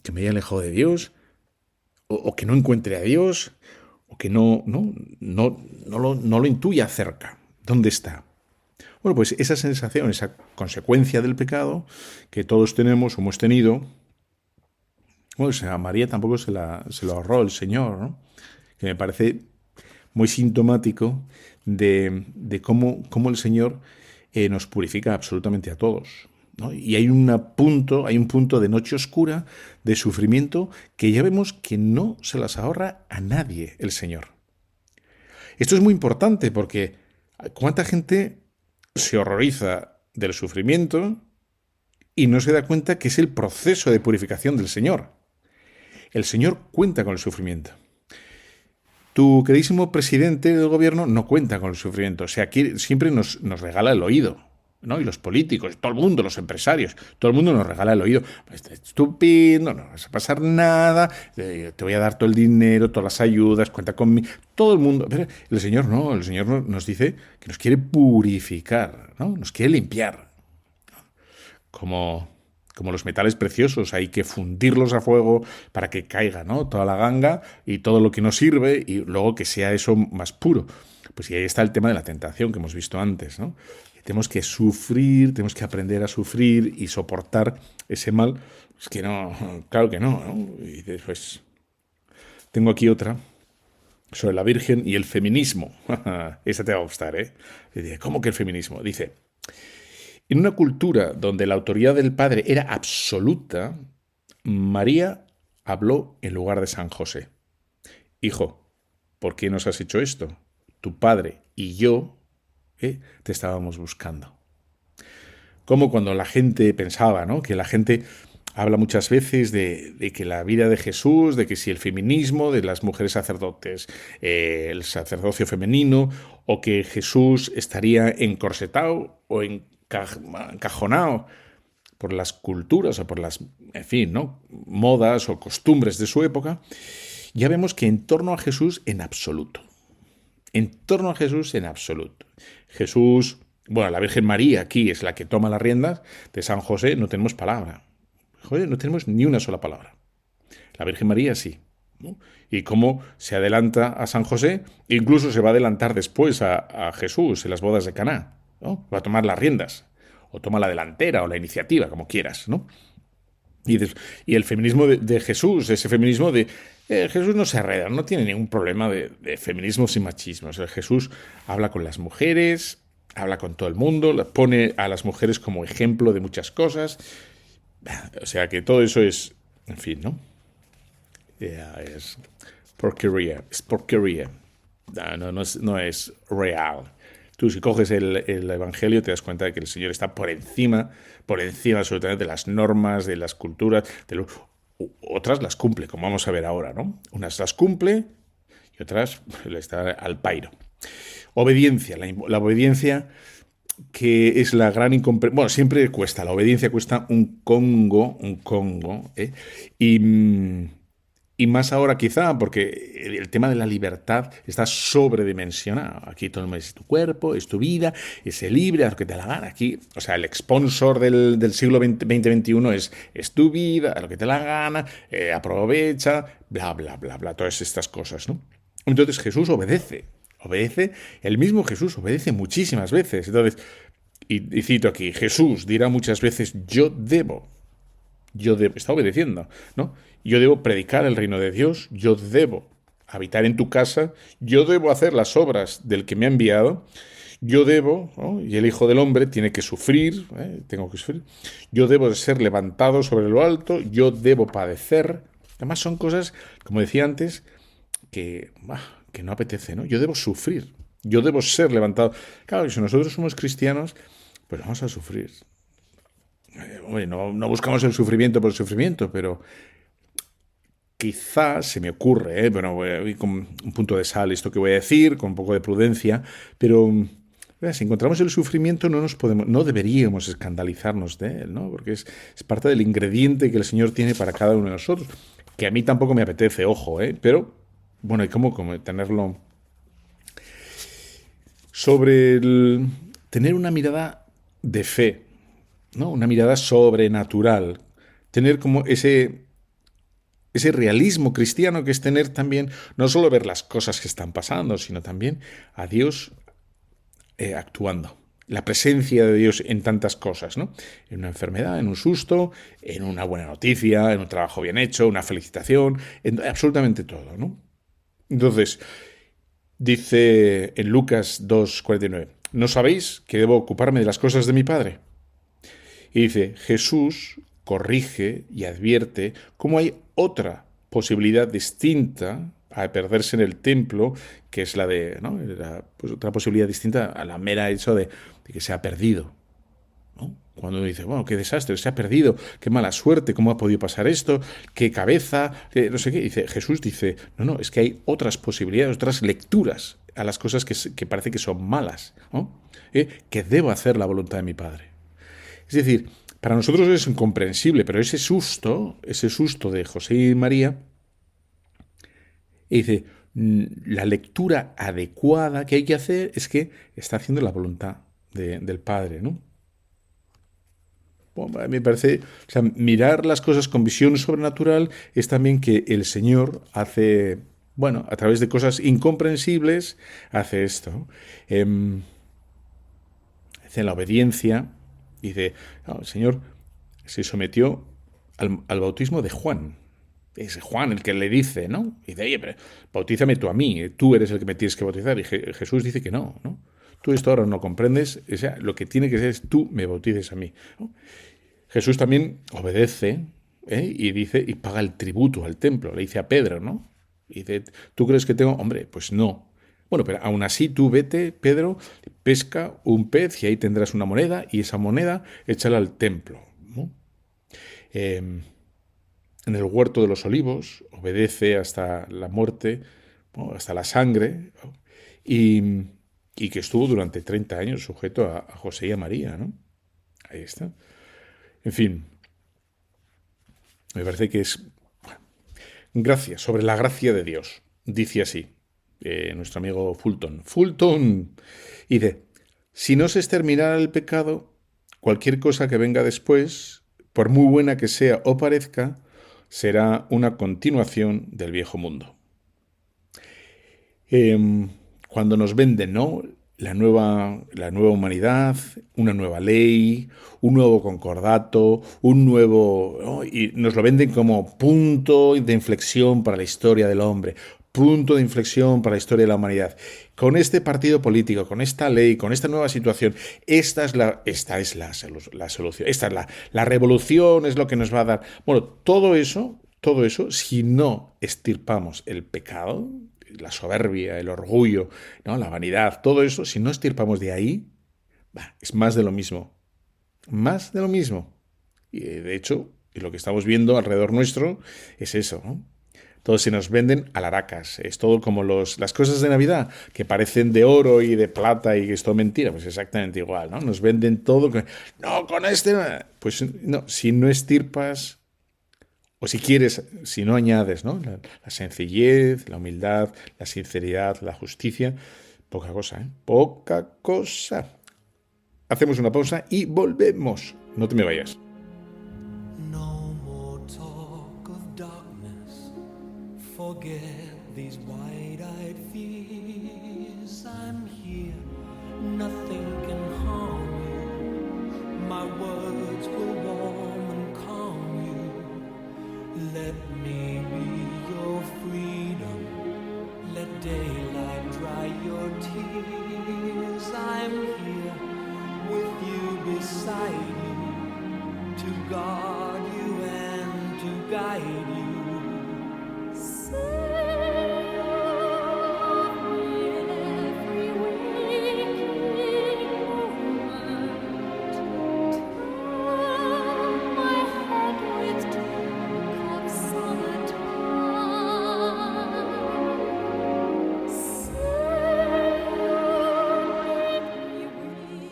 que me haya alejado de Dios, o que no encuentre a Dios, o que no lo intuya cerca? ¿Dónde está? Bueno, pues esa sensación, esa consecuencia del pecado que todos tenemos o hemos tenido, bueno, a María tampoco se lo ahorró el Señor, ¿no? Que me parece muy sintomático de cómo el Señor nos purifica absolutamente a todos, ¿no? Y hay un punto de noche oscura, de sufrimiento, que ya vemos que no se las ahorra a nadie el Señor. Esto es muy importante porque ¿cuánta gente se horroriza del sufrimiento y no se da cuenta que es el proceso de purificación del Señor? El Señor cuenta con el sufrimiento. Tu queridísimo presidente del gobierno no cuenta con el sufrimiento. O sea, aquí siempre nos regala el oído, ¿no? Y los políticos, todo el mundo, los empresarios, todo el mundo nos regala el oído. Pues, estupendo, no vas a pasar nada, te voy a dar todo el dinero, todas las ayudas, cuenta conmigo. Todo el mundo. Pero el Señor no, el Señor nos dice que nos quiere purificar, ¿no? Nos quiere limpiar. Como los metales preciosos, hay que fundirlos a fuego para que caiga, ¿no? Toda la ganga y todo lo que no sirve y luego que sea eso más puro. Pues y ahí está el tema de la tentación que hemos visto antes, ¿no? Tenemos que sufrir, tenemos que aprender a sufrir y soportar ese mal. Es que no, claro que no, ¿no? Y después tengo aquí otra sobre la Virgen y el feminismo. Esa te va a gustar, ¿eh? ¿Cómo que el feminismo? Dice: en una cultura donde la autoridad del padre era absoluta, María habló en lugar de San José. Hijo, ¿por qué nos has hecho esto? Tu padre y yo te estábamos buscando. Como cuando la gente pensaba, ¿no? Que la gente habla muchas veces de que la vida de Jesús, de que si el feminismo, de las mujeres sacerdotes, el sacerdocio femenino, o que Jesús estaría encorsetado o encajonado por las culturas o por las, en fin, ¿no?, modas o costumbres de su época, ya vemos que en torno a Jesús en absoluto. En torno a Jesús en absoluto. Jesús, bueno, la Virgen María aquí es la que toma las riendas, de San José no tenemos palabra. Joder, no tenemos ni una sola palabra. La Virgen María sí, ¿no? Y cómo se adelanta a San José, incluso se va a adelantar después a Jesús en las bodas de Caná, ¿no? Va a tomar las riendas, o toma la delantera o la iniciativa, como quieras, ¿no? Y el feminismo de Jesús, ese feminismo de... Jesús no se arreda, no tiene ningún problema de feminismos y machismos. Jesús habla con las mujeres, habla con todo el mundo, pone a las mujeres como ejemplo de muchas cosas. O sea que todo eso es, en fin, ¿no? Es porquería, es porquería. No es real. Tú si coges el Evangelio te das cuenta de que el Señor está por encima absolutamente de las normas, de las culturas, otras las cumple, como vamos a ver ahora, ¿no? Unas las cumple y otras le está al pairo. Obediencia, la obediencia que es la gran incomprensión. Bueno, siempre cuesta, la obediencia cuesta un congo, ¿eh? Y más ahora quizá, porque el tema de la libertad está sobredimensionado. Aquí todo el mundo es tu cuerpo, es tu vida, es el libre, haz lo que te la gana. Aquí, o sea, el sponsor del siglo XX-XXI es tu vida, haz lo que te la gana, aprovecha, bla, bla, bla, bla, todas estas cosas, ¿no? Entonces Jesús obedece, el mismo Jesús obedece muchísimas veces. Entonces, y cito aquí, Jesús dirá muchas veces, yo debo, está obedeciendo, ¿no? Yo debo predicar el reino de Dios, yo debo habitar en tu casa, yo debo hacer las obras del que me ha enviado, yo debo, ¿no? Y el Hijo del Hombre tiene que sufrir, tengo que sufrir, yo debo ser levantado sobre lo alto, yo debo padecer. Además son cosas, como decía antes, que no apetece, ¿no? Yo debo sufrir, yo debo ser levantado. Claro, si nosotros somos cristianos, pues vamos a sufrir. Hombre, no buscamos el sufrimiento por el sufrimiento, pero quizás se me ocurre, bueno, voy con un punto de sal esto que voy a decir, con un poco de prudencia, pero si encontramos el sufrimiento no deberíamos escandalizarnos de él, ¿no? Porque es parte del ingrediente que el Señor tiene para cada uno de nosotros, que a mí tampoco me apetece, ojo, pero bueno, hay como tenerlo sobre tener una mirada de fe, ¿no? Una mirada sobrenatural, tener como ese realismo cristiano que es tener también, no solo ver las cosas que están pasando, sino también a Dios actuando. La presencia de Dios en tantas cosas, ¿no? En una enfermedad, en un susto, en una buena noticia, en un trabajo bien hecho, una felicitación, en absolutamente todo, ¿no? Entonces, dice en Lucas 2:49, ¿no sabéis que debo ocuparme de las cosas de mi Padre? Y dice, Jesús corrige y advierte cómo hay otra posibilidad distinta a perderse en el templo, que es la de, ¿no? Pues otra posibilidad distinta a la mera hecho de que se ha perdido, ¿no? Cuando uno dice, bueno, qué desastre, se ha perdido, qué mala suerte, cómo ha podido pasar esto, qué cabeza, no sé qué. Jesús dice, no, es que hay otras posibilidades, otras lecturas a las cosas que parece que son malas, ¿no? Que debo hacer la voluntad de mi Padre. Es decir, para nosotros es incomprensible, pero ese susto de José y María, y dice, la lectura adecuada que hay que hacer es que está haciendo la voluntad del Padre, ¿no? Bueno, me parece, o sea, mirar las cosas con visión sobrenatural es también que el Señor hace, bueno, a través de cosas incomprensibles, hace esto. Hace la obediencia. Dice, el Señor se sometió al bautismo de Juan. Es Juan el que le dice, ¿no? Y dice, oye, pero bautízame tú a mí, tú eres el que me tienes que bautizar. Y Jesús dice que no, ¿no? Tú esto ahora no comprendes, o sea, lo que tiene que ser es tú me bautices a mí, ¿no? Jesús también obedece, y dice, y paga el tributo al templo. Le dice a Pedro, ¿no? Y dice, ¿tú crees que tengo? Hombre, pues no. Bueno, pero aún así tú vete, Pedro, pesca un pez y ahí tendrás una moneda y esa moneda échala al templo, ¿no? en el huerto de los olivos, obedece hasta la muerte, ¿no? Hasta la sangre, ¿no? Y que estuvo durante 30 años sujeto a José y a María, ¿no? Ahí está. En fin, me parece que es gracia, sobre la gracia de Dios. Dice así, nuestro amigo Fulton. Fulton, dice, si no se exterminara el pecado, cualquier cosa que venga después, por muy buena que sea o parezca, será una continuación del viejo mundo. Cuando nos venden, ¿no?, la nueva humanidad, una nueva ley, un nuevo concordato, un nuevo, ¿no?, y nos lo venden como punto de inflexión para la historia del hombre, punto de inflexión para la historia de la humanidad. Con este partido político, con esta ley, con esta nueva situación, esta es la solución, esta es la revolución, es lo que nos va a dar. Bueno, todo eso, si no extirpamos el pecado, la soberbia, el orgullo, ¿no?, la vanidad, todo eso, si no extirpamos de ahí, es más de lo mismo. Más de lo mismo. Y de hecho, lo que estamos viendo alrededor nuestro es eso, ¿no? Todos se nos venden alaracas. Es todo como las cosas de Navidad, que parecen de oro y de plata y que es todo mentira. Pues exactamente igual, ¿no? Nos venden todo. No, con este... Pues no, si no extirpas... O si quieres, si no añades, ¿no?, la sencillez, la humildad, la sinceridad, la justicia, poca cosa, ¿eh? Poca cosa. Hacemos una pausa y volvemos. No te me vayas. No more talk of darkness. Forget these wide-eyed fears. I'm here. Nothing can harm you. My words will warm and calm you. Let me be your freedom. Let daylight dry your tears. I'm here with you beside you, to guard you and to guide you.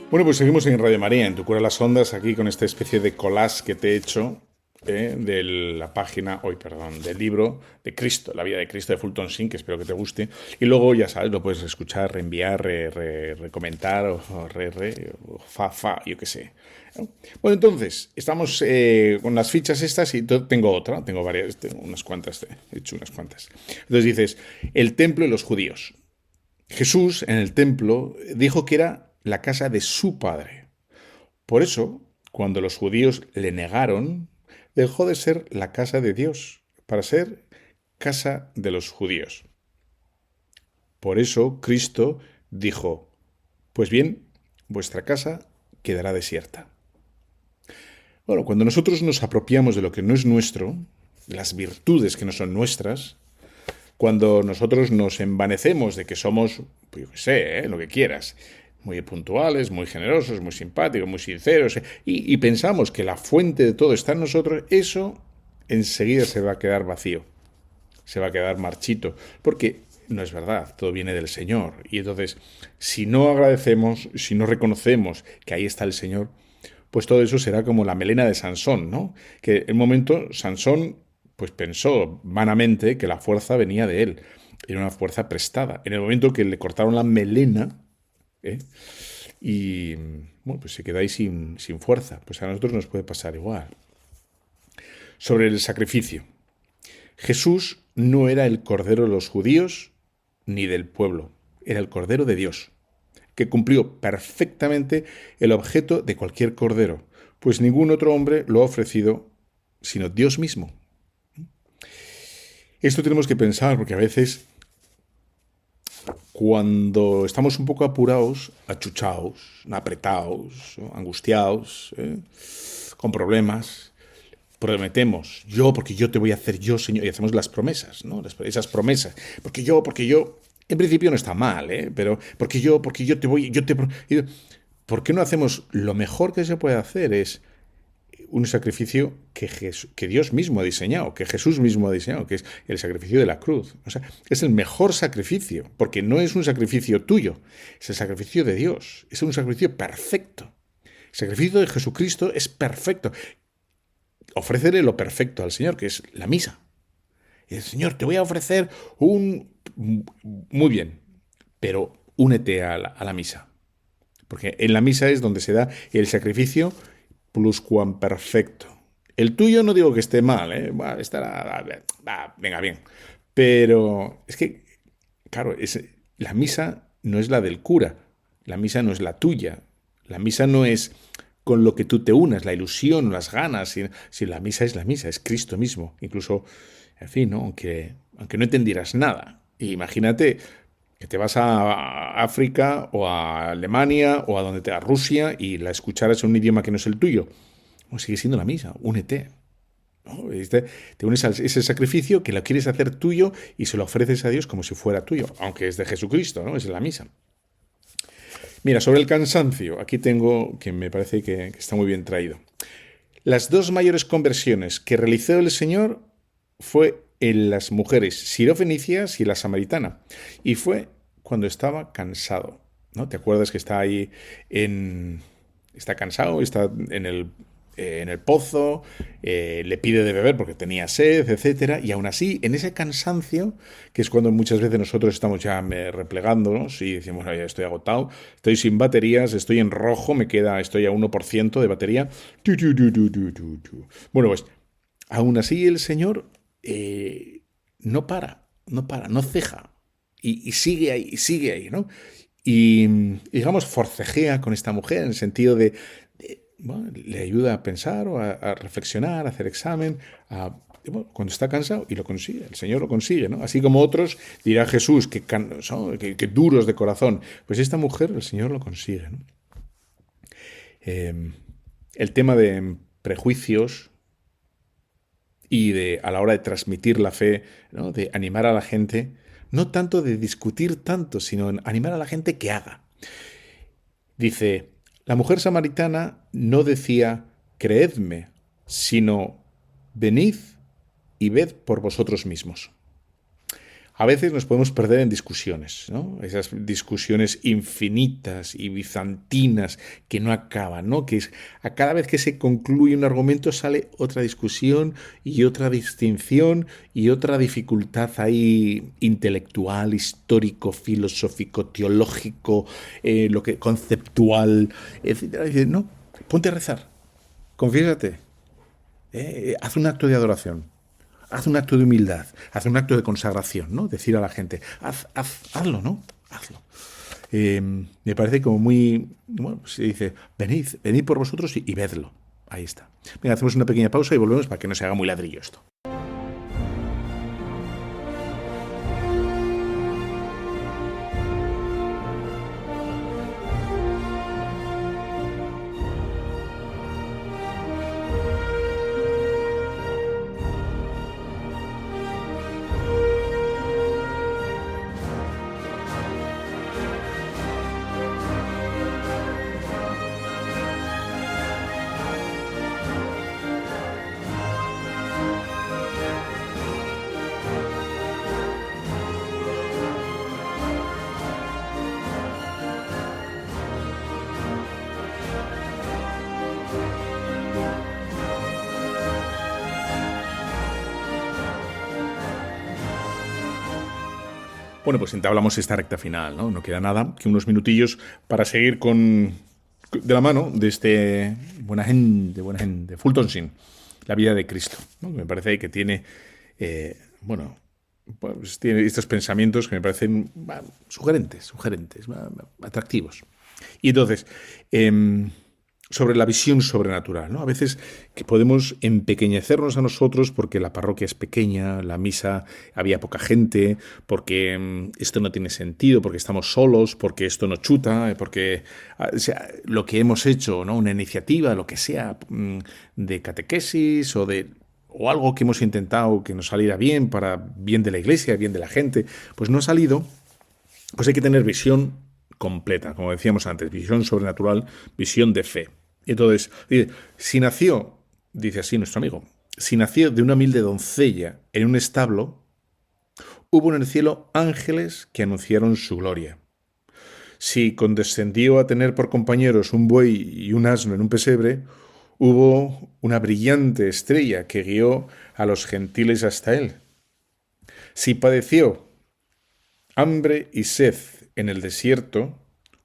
Bueno, pues seguimos en Radio María, en Tu Cura las Ondas, aquí con esta especie de collage que te he hecho de la página, del libro de Cristo, La vida de Cristo de Fulton Sheen, que espero que te guste. Y luego, ya sabes, lo puedes escuchar, reenviar, recomendar, o yo qué sé. Bueno, entonces, estamos con las fichas estas y tengo varias, unas cuantas, he hecho unas cuantas. Entonces dices, el templo y los judíos. Jesús en el templo dijo que era la casa de su padre. Por eso, cuando los judíos le negaron, dejó de ser la casa de Dios para ser casa de los judíos. Por eso Cristo dijo, pues bien, vuestra casa quedará desierta. Bueno, cuando nosotros nos apropiamos de lo que no es nuestro, las virtudes que no son nuestras, cuando nosotros nos envanecemos de que somos, pues yo qué sé, lo que quieras, muy puntuales, muy generosos, muy simpáticos, muy sinceros, y pensamos que la fuente de todo está en nosotros, eso enseguida se va a quedar vacío, se va a quedar marchito, porque no es verdad, todo viene del Señor. Y entonces, si no agradecemos, si no reconocemos que ahí está el Señor, pues todo eso será como la melena de Sansón, ¿no? Que en un momento Sansón pues pensó vanamente que la fuerza venía de él, era una fuerza prestada. En el momento que le cortaron la melena, y bueno, pues se queda ahí sin fuerza. Pues a nosotros nos puede pasar igual. Sobre el sacrificio. Jesús no era el cordero de los judíos ni del pueblo, era el cordero de Dios, que cumplió perfectamente el objeto de cualquier cordero, pues ningún otro hombre lo ha ofrecido sino Dios mismo. Esto tenemos que pensar, porque a veces, cuando estamos un poco apurados, achuchados, apretados, angustiados, con problemas, prometemos, porque yo te voy a hacer yo, Señor, y hacemos las promesas, ¿no? Esas promesas, porque yo, en principio no está mal, pero porque yo te voy, ¿por qué no hacemos lo mejor que se puede hacer? Es un sacrificio que Dios mismo ha diseñado, que Jesús mismo ha diseñado, que es el sacrificio de la cruz. O sea, es el mejor sacrificio, porque no es un sacrificio tuyo, es el sacrificio de Dios, es un sacrificio perfecto. El sacrificio de Jesucristo es perfecto. Ofrécele lo perfecto al Señor, que es la misa. Y el Señor, te voy a ofrecer Muy bien, pero únete a la misa. Porque en la misa es donde se da el sacrificio pluscuamperfecto. El tuyo no digo que esté mal, ¿eh? Venga, bien. Pero es que, claro, la misa no es la del cura. La misa no es la tuya. La misa no es con lo que tú te unas, la ilusión, las ganas. Si la misa, es Cristo mismo. Incluso, en fin, ¿no? Aunque no entendieras nada. Imagínate que te vas a África o a Alemania o a Rusia y la escucharas en un idioma que no es el tuyo. Bueno, sigue siendo la misa, únete. ¿No? Te unes a ese sacrificio que lo quieres hacer tuyo y se lo ofreces a Dios como si fuera tuyo, aunque es de Jesucristo, ¿no? Es la misa. Mira, sobre el cansancio, aquí tengo que me parece que está muy bien traído. Las dos mayores conversiones que realizó el Señor fue en las mujeres sirofenicias y la samaritana. Y fue cuando estaba cansado, ¿no? ¿Te acuerdas que está ahí está cansado, está en el pozo, le pide de beber porque tenía sed, etcétera, y aún así, en ese cansancio, que es cuando muchas veces nosotros estamos ya replegándonos y decimos, ya estoy agotado, estoy sin baterías, estoy en rojo, estoy a 1% de batería. Bueno, pues, aún así el Señor no para, no ceja, y sigue ahí, ¿no? Y digamos, forcejea con esta mujer en el sentido de bueno, le ayuda a pensar o a reflexionar, a hacer examen, cuando está cansado, y lo consigue, el Señor lo consigue, ¿no? Así como otros, dirá Jesús, que duros de corazón, pues esta mujer, el Señor lo consigue, ¿no? El tema de prejuicios y a la hora de transmitir la fe, ¿no? De animar a la gente, no tanto de discutir tanto, sino en animar a la gente que haga. Dice, la mujer samaritana no decía, creedme, sino, venid y ved por vosotros mismos. A veces nos podemos perder en discusiones, ¿no? Esas discusiones infinitas y bizantinas que no acaban, ¿no? Que a cada vez que se concluye un argumento sale otra discusión y otra distinción y otra dificultad ahí intelectual, histórico, filosófico, teológico, conceptual, etc. No, ponte a rezar, confiésate, haz un acto de adoración. Haz un acto de humildad, haz un acto de consagración, ¿no? Decir a la gente, hazlo, ¿no? Hazlo. Me parece como muy... Bueno, se dice, venid por vosotros y vedlo. Ahí está. Venga, hacemos una pequeña pausa y volvemos para que no se haga muy ladrillo esto. Bueno, pues entablamos esta recta final, ¿no? No queda nada que unos minutillos para seguir de la mano de este buena gente, Fulton Sheen, la vida de Cristo, ¿no? Me parece que tiene, pues tiene estos pensamientos que me parecen sugerentes, atractivos. Y entonces, sobre la visión sobrenatural, ¿no? A veces que podemos empequeñecernos a nosotros porque la parroquia es pequeña, la misa había poca gente, porque esto no tiene sentido, porque estamos solos, porque esto no chuta, porque lo que hemos hecho, ¿no? Una iniciativa, lo que sea, de catequesis o algo que hemos intentado que nos saliera bien, para bien de la iglesia, bien de la gente, pues no ha salido. Pues hay que tener visión completa, como decíamos antes, visión sobrenatural, visión de fe. Entonces, si nació dice así nuestro amigo, si nació de una humilde doncella en un establo, hubo en el cielo ángeles que anunciaron su gloria. Si condescendió a tener por compañeros un buey y un asno en un pesebre, hubo una brillante estrella que guió a los gentiles hasta él. Si padeció hambre y sed en el desierto,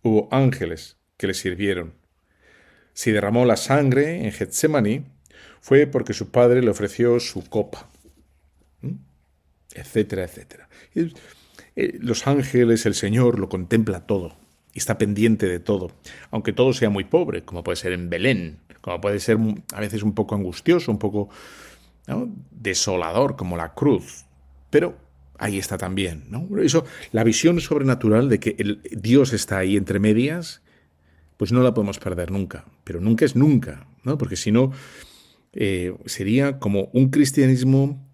hubo ángeles que le sirvieron. Si derramó la sangre en Getsemaní, fue porque su padre le ofreció su copa, etcétera, etcétera. Los ángeles, el Señor, lo contempla todo y está pendiente de todo, aunque todo sea muy pobre, como puede ser en Belén, como puede ser a veces un poco angustioso, un poco, ¿no?, desolador, como la cruz. Pero ahí está también, ¿no? Eso, la visión sobrenatural de que Dios está ahí entre medias, pues no la podemos perder nunca, pero nunca es nunca, ¿no? Porque si no, sería como un cristianismo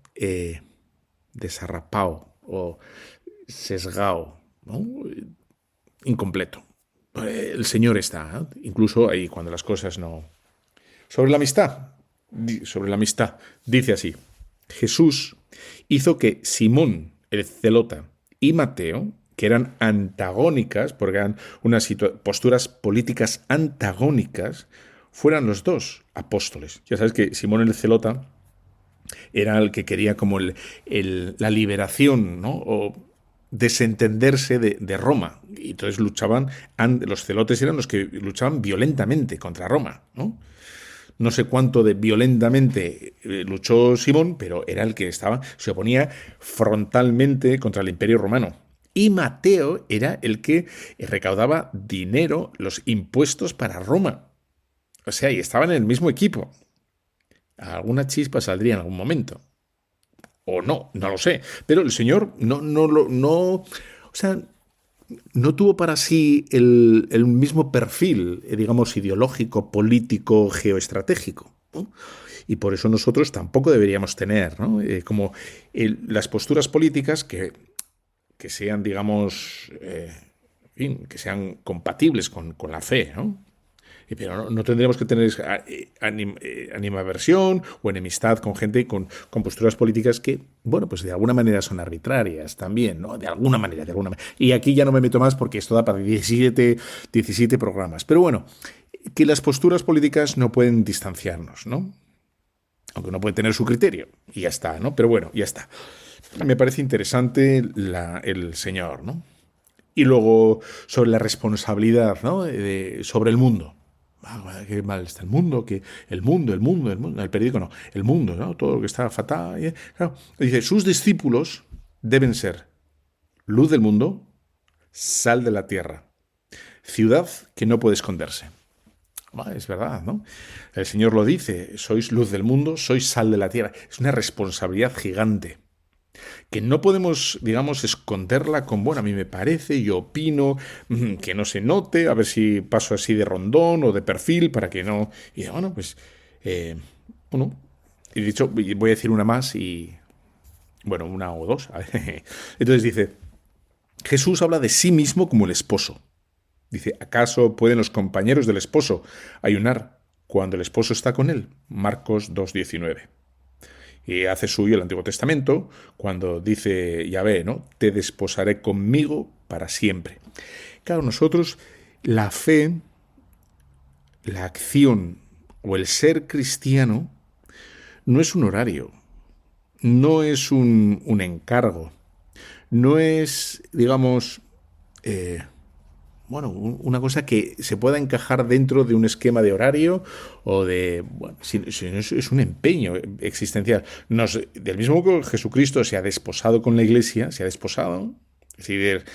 desarrapado o sesgado, ¿no?, incompleto. El Señor está, ¿no?, incluso ahí cuando las cosas no... Sobre la amistad, dice así, Jesús hizo que Simón, el celota, y Mateo, que eran antagónicas, porque eran unas posturas políticas antagónicas, fueran los dos apóstoles. Ya sabes que Simón el celota era el que quería como la liberación, ¿no?, o desentenderse de Roma. Y entonces luchaban, los celotes eran los que luchaban violentamente contra Roma, ¿no? No sé cuánto de violentamente luchó Simón, pero era el que se oponía frontalmente contra el Imperio Romano. Y Mateo era el que recaudaba dinero, los impuestos para Roma. O sea, y estaban en el mismo equipo. Alguna chispa saldría en algún momento. O no lo sé. Pero el Señor no tuvo para sí el mismo perfil, digamos, ideológico, político, geoestratégico, ¿no? Y por eso nosotros tampoco deberíamos tener, ¿no?, como las posturas políticas que sean, digamos, que sean compatibles con la fe, ¿no? Pero no tendremos que tener animaversión o enemistad con gente con posturas políticas que, bueno, pues de alguna manera son arbitrarias también, ¿no? De alguna manera. Y aquí ya no me meto más porque esto da para 17 programas. Pero bueno, que las posturas políticas no pueden distanciarnos, ¿no? Aunque uno puede tener su criterio y ya está, ¿no? Pero bueno, ya está. Me parece interesante el Señor, ¿no? Y luego sobre la responsabilidad, ¿no?, sobre el mundo. Qué mal está el mundo, el mundo, el periódico no, el mundo, ¿no?, todo lo que está fatal. Claro, dice, sus discípulos deben ser luz del mundo, sal de la tierra, ciudad que no puede esconderse. Es verdad, ¿no? El Señor lo dice, sois luz del mundo, sois sal de la tierra. Es una responsabilidad gigante, que no podemos, digamos, esconderla con, bueno, a mí me parece, yo opino, que no se note, a ver si paso así de rondón o de perfil para que no... Y bueno, pues, bueno, y dicho, voy a decir una más y, bueno, una o dos. Entonces dice, Jesús habla de sí mismo como el esposo. Dice, ¿acaso pueden los compañeros del esposo ayunar cuando el esposo está con él? Marcos 2:19. Y hace suyo el Antiguo Testamento cuando dice Yahvé, ¿no?, te desposaré conmigo para siempre. Claro, nosotros, la fe, la acción o el ser cristiano no es un horario, no es un encargo, no es, digamos, bueno, una cosa que se pueda encajar dentro de un esquema de horario o de... Bueno, es un empeño existencial. Del mismo modo que Jesucristo se ha desposado con la Iglesia, se ha desposado, es decir,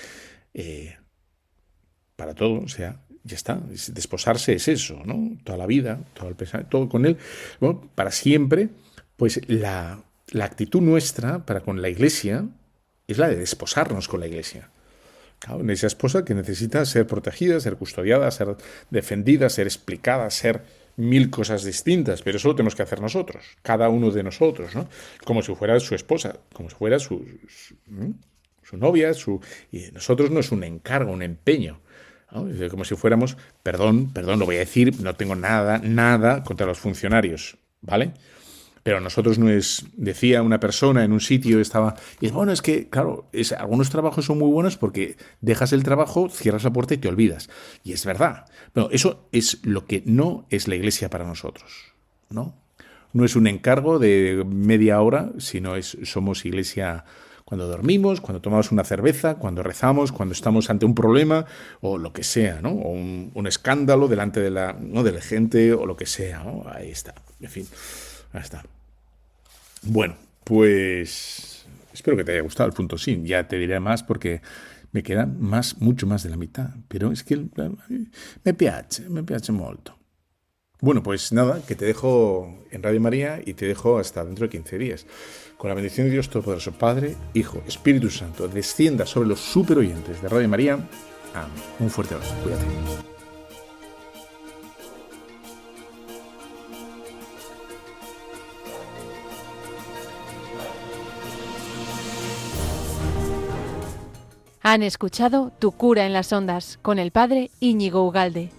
para todo, o sea, ya está. Desposarse es eso, ¿no? Toda la vida, todo el pensamiento, todo con Él, bueno, para siempre. Pues la actitud nuestra para con la Iglesia es la de desposarnos con la Iglesia. Claro, en esa esposa que necesita ser protegida, ser custodiada, ser defendida, ser explicada, ser mil cosas distintas, pero eso lo tenemos que hacer nosotros, cada uno de nosotros, ¿no? Como si fuera su esposa, como si fuera su novia, y nosotros no es un encargo, un empeño, ¿no? Como si fuéramos, perdón, lo voy a decir, no tengo nada contra los funcionarios, ¿vale? Pero a nosotros no es, decía una persona en un sitio, estaba, y es bueno, es que, claro, algunos trabajos son muy buenos porque dejas el trabajo, cierras la puerta y te olvidas. Y es verdad. Bueno, eso es lo que no es la iglesia para nosotros, ¿no? No es un encargo de media hora, sino somos iglesia cuando dormimos, cuando tomamos una cerveza, cuando rezamos, cuando estamos ante un problema o lo que sea, ¿no? O un escándalo delante de la gente o lo que sea, ¿no? Ahí está. En fin, ahí está. Bueno, pues espero que te haya gustado el punto sí. Ya te diré más porque me queda mucho más de la mitad. Pero es que me piace molto. Bueno, pues nada, que te dejo en Radio María y te dejo hasta dentro de 15 días. Con la bendición de Dios Todopoderoso, Padre, Hijo, Espíritu Santo, descienda sobre los superoyentes de Radio María. Amén. Un fuerte abrazo. Cuídate. Han escuchado Tu cura en las ondas con el padre Íñigo Ugalde.